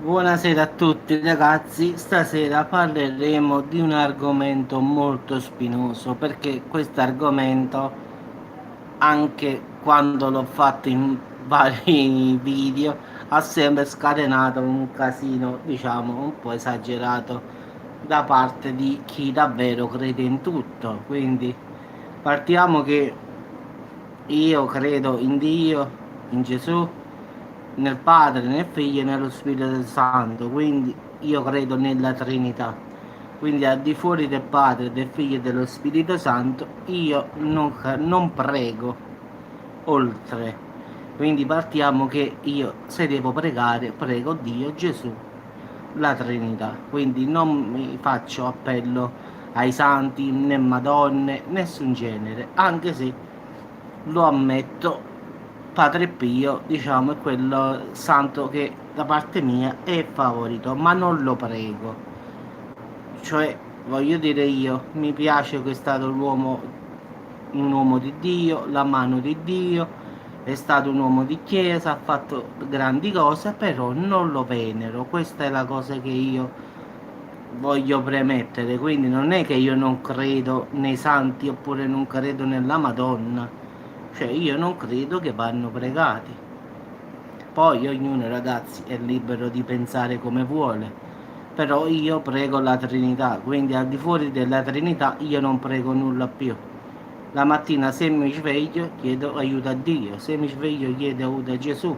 Buonasera a tutti ragazzi, stasera parleremo di un argomento molto spinoso perché questo argomento, anche quando l'ho fatto in vari video, ha sempre scatenato un casino, diciamo, un po' esagerato da parte di chi davvero crede in tutto. Quindi partiamo che io credo in Dio, in Gesù, nel Padre, nel Figlio e nello Spirito Santo, quindi io credo nella Trinità. Quindi al di fuori del Padre, del Figlio e dello Spirito Santo, io non prego oltre. Quindi partiamo che io, se devo pregare, prego Dio, Gesù, la Trinità. Quindi non mi faccio appello ai santi né Madonne, nessun genere, anche se lo ammetto, Padre Pio, diciamo, è quello santo che da parte mia è favorito, ma non lo prego. Cioè, voglio dire io, mi piace che è stato l'uomo, un uomo di Dio, la mano di Dio, è stato un uomo di chiesa, ha fatto grandi cose, però non lo venero. Questa è la cosa che io voglio premettere. Quindi non è che io non credo nei santi oppure non credo nella Madonna. Cioè, io non credo che vanno pregati. Poi ognuno, ragazzi, è libero di pensare come vuole. Però io prego la Trinità, quindi al di fuori della Trinità io non prego nulla più. La mattina se mi sveglio chiedo aiuto a Dio, se mi sveglio chiedo aiuto a Gesù.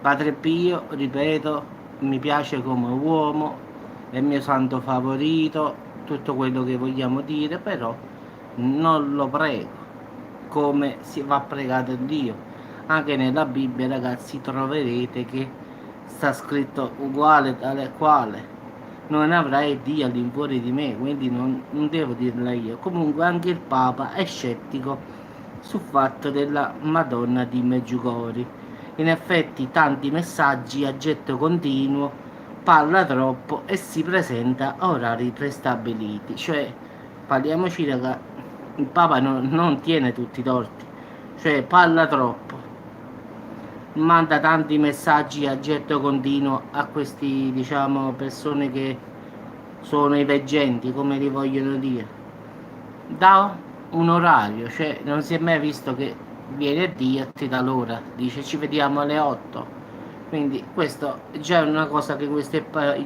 Padre Pio, ripeto, mi piace come uomo, è il mio santo favorito, tutto quello che vogliamo dire, però non lo prego come si va pregato a Dio. Anche nella Bibbia, ragazzi, troverete che sta scritto uguale tale e quale. Non avrai Dio all'infuori di me, quindi non devo dirla io. Comunque anche il Papa è scettico sul fatto della Madonna di Meggiugori. In effetti tanti messaggi a getto continuo, parla troppo e si presenta a orari prestabiliti. Cioè, parliamoci raga, il Papa non tiene tutti i torti, cioè parla troppo, manda tanti messaggi a getto continuo a questi, diciamo, persone che sono i veggenti, come li vogliono dire. Da un orario, cioè non si è mai visto che viene Dio e ti dà l'ora, dice ci vediamo alle 8. Quindi questo già è una cosa che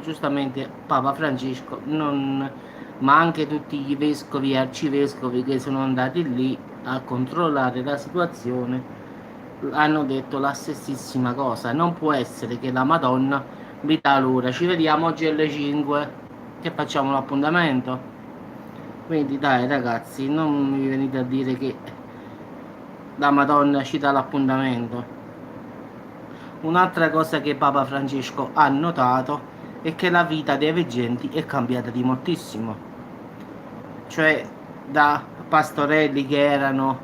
giustamente Papa Francesco non, ma anche tutti i vescovi e arcivescovi che sono andati lì a controllare la situazione hanno detto la stessissima cosa. Non può essere che la Madonna vi dà l'ora, ci vediamo oggi alle 5, che facciamo l'appuntamento. Quindi dai ragazzi, non mi venite a dire che la Madonna ci dà l'appuntamento. Un'altra cosa che Papa Francesco ha notato è che la vita dei veggenti è cambiata di moltissimo. Cioè da pastorelli che erano,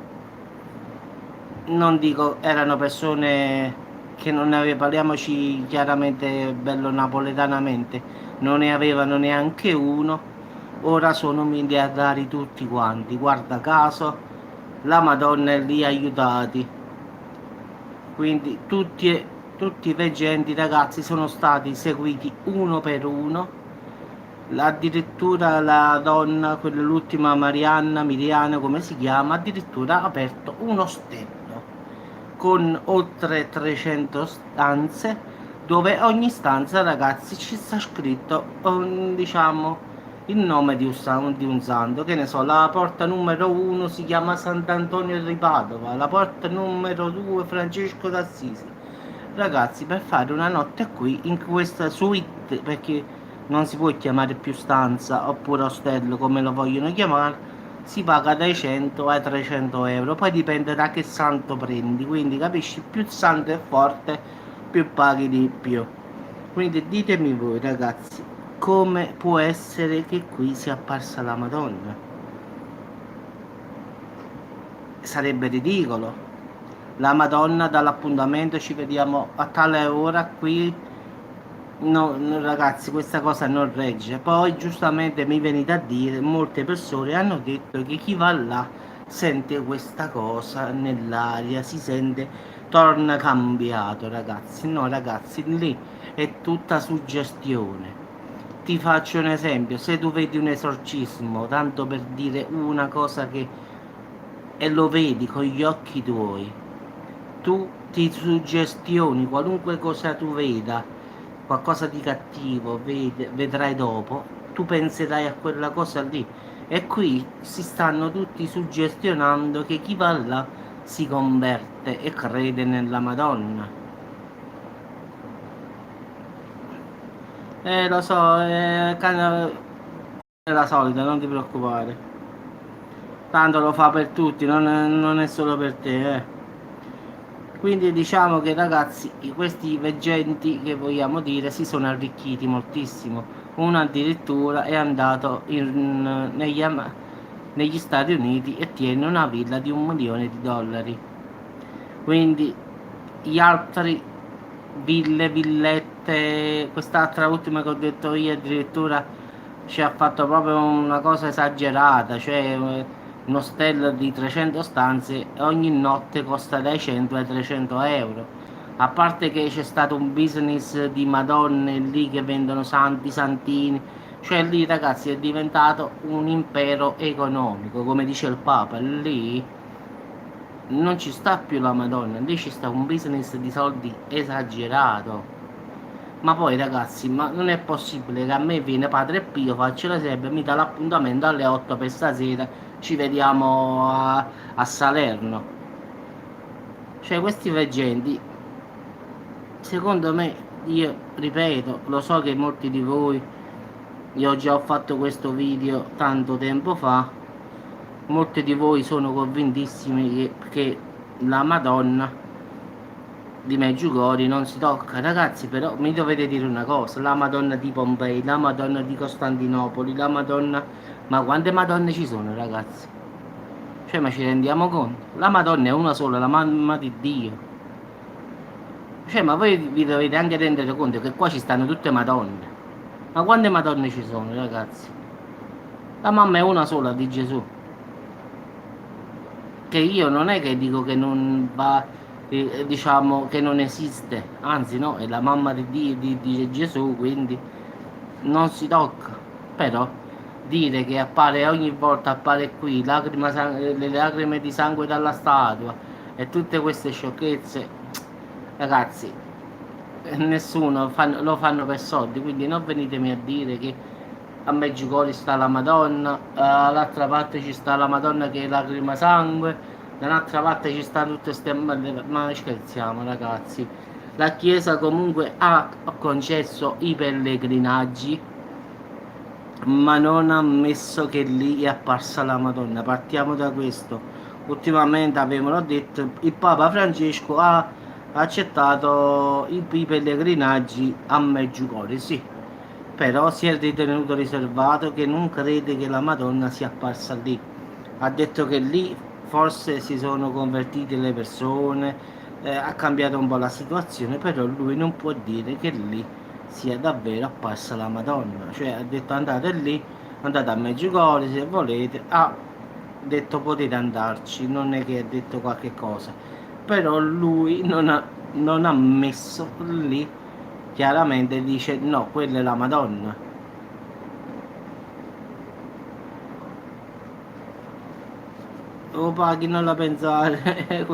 non dico, erano persone che non ne aveva, parliamoci chiaramente bello napoletanamente, non ne avevano neanche uno, ora sono miliardari tutti quanti, guarda caso la Madonna è lì aiutati. Quindi tutti i veggenti ragazzi sono stati seguiti uno per uno. Addirittura la donna, quella l'ultima Marianna, Miriana come si chiama, addirittura ha aperto un ostello con oltre 300 stanze, dove ogni stanza ragazzi ci sta scritto diciamo il nome di un santo, che ne so, la porta numero 1 si chiama Sant'Antonio di Padova, la porta numero 2 Francesco d'Assisi. Ragazzi, per fare una notte qui in questa suite, perché non si può chiamare più stanza oppure ostello come lo vogliono chiamare, si paga dai 100 ai 300 euro, poi dipende da che santo prendi, quindi capisci, più il santo è forte, più paghi di più. Quindi ditemi voi ragazzi, come può essere che qui sia apparsa la Madonna? Sarebbe ridicolo. La Madonna dall'appuntamento ci vediamo a tale ora qui. No, no, ragazzi, questa cosa non regge. Poi giustamente mi venite a dire, molte persone hanno detto che chi va là sente questa cosa nell'aria, si sente, torna cambiato, ragazzi. No, ragazzi, lì è tutta suggestione. Ti faccio un esempio: se tu vedi un esorcismo, tanto per dire una cosa che e lo vedi con gli occhi tuoi, tu ti suggestioni qualunque cosa tu veda, qualcosa di cattivo vedrai dopo, tu penserai a quella cosa lì. E qui si stanno tutti suggestionando che chi va là si converte e crede nella Madonna. Lo so, è la solita, non ti preoccupare. Tanto lo fa per tutti, non è solo per te, eh. Quindi diciamo che ragazzi, questi veggenti che vogliamo dire si sono arricchiti moltissimo. Uno addirittura è andato negli Stati Uniti e tiene una villa di $1 milione. Quindi gli altri ville, villette, quest'altra ultima che ho detto io addirittura ci ha fatto proprio una cosa esagerata, cioè un ostello di 300 stanze e ogni notte costa dai 100 ai 300 euro. A parte che c'è stato un business di madonne lì che vendono santi, santini, cioè lì ragazzi è diventato un impero economico, come dice il Papa, lì non ci sta più la Madonna, lì ci sta un business di soldi esagerato. Ma poi ragazzi, ma non è possibile che a me viene Padre Pio, faccio l'esempio, mi dà l'appuntamento alle 8 per stasera, ci vediamo a Salerno. Cioè questi veggenti, secondo me, io ripeto, lo so che molti di voi, io già ho fatto questo video tanto tempo fa, molti di voi sono convintissimi che la Madonna di Meggiugori non si tocca. Ragazzi, però mi dovete dire una cosa: la Madonna di Pompei, la Madonna di Costantinopoli, la Madonna, ma quante Madonne ci sono, ragazzi? Cioè, ma ci rendiamo conto? La Madonna è una sola, la mamma di Dio. Cioè, ma voi vi dovete anche rendere conto che qua ci stanno tutte Madonne. Ma quante Madonne ci sono, ragazzi? La mamma è una sola di Gesù. Che io non è che dico che non va, diciamo che non esiste, anzi no, è la mamma di, di Gesù, quindi non si tocca. Però dire che appare ogni volta, appare qui le lacrime di sangue dalla statua e tutte queste sciocchezze, ragazzi, nessuno lo fanno per soldi, quindi non venitemi a dire che a Meggiugori sta la Madonna, dall'altra parte ci sta la Madonna che è lacrima sangue, dall'altra parte ci stanno tutte queste, ma scherziamo ragazzi. La Chiesa comunque ha concesso i pellegrinaggi, ma non ha ammesso che lì è apparsa la Madonna. Partiamo da questo. Ultimamente avevano detto il Papa Francesco ha accettato i pellegrinaggi a Meggiugori, sì, però si è ritenuto riservato che non crede che la Madonna sia apparsa lì. Ha detto che lì forse si sono convertite le persone, ha cambiato un po' la situazione, però lui non può dire che lì sia davvero apparsa la Madonna. Cioè ha detto andate lì, andate a Meggiugori se volete, ha detto potete andarci, non è che ha detto qualche cosa, però lui non ha messo lì, chiaramente dice no, quella è la Madonna. O paghi, non la pensare.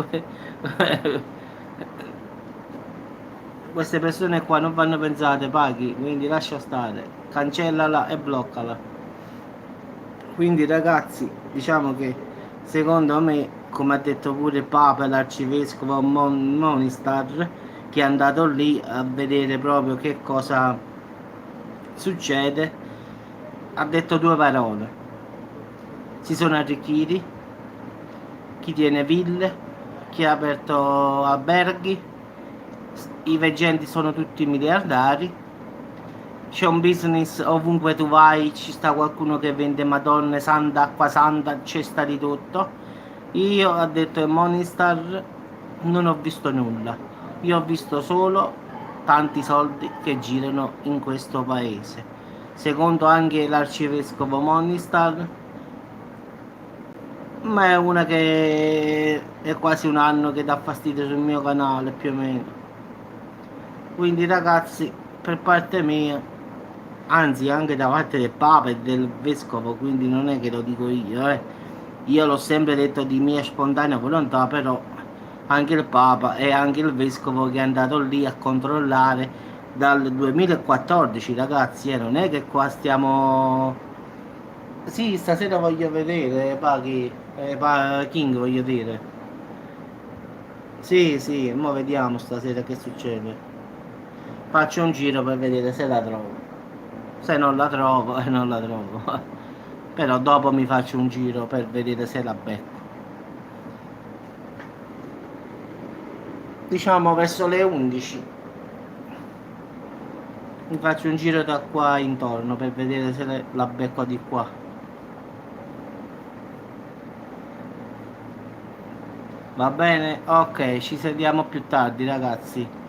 Queste persone qua non vanno pensate, paghi, quindi lascia stare, cancellala e bloccala. Quindi ragazzi, diciamo che secondo me, come ha detto pure il Papa e l'arcivescovo Monistar, che è andato lì a vedere proprio che cosa succede, ha detto due parole: si sono arricchiti, chi tiene ville, chi ha aperto alberghi, i veggenti sono tutti miliardari, c'è un business ovunque tu vai, ci sta qualcuno che vende madonne, santa, acqua santa, cesta di tutto. Io, ha detto il Monistar, non ho visto nulla, io ho visto solo tanti soldi che girano in questo paese. Secondo anche l'arcivescovo Monistar, ma è una che è quasi un anno che dà fastidio sul mio canale più o meno. Quindi ragazzi, per parte mia, anzi anche da parte del Papa e del Vescovo, quindi non è che lo dico io, eh. Io l'ho sempre detto di mia spontanea volontà, però anche il Papa e anche il Vescovo che è andato lì a controllare dal 2014, ragazzi, non è che qua stiamo... Sì, stasera voglio vedere, Paghi, King voglio dire. Sì, sì, mo vediamo stasera che succede. Faccio un giro per vedere se la trovo. Se non la trovo, non la trovo. Però dopo mi faccio un giro per vedere se la becco. Diciamo verso le 11. Mi faccio un giro da qua intorno per vedere se la becco di qua. Va bene? Ok, ci sediamo più tardi, ragazzi.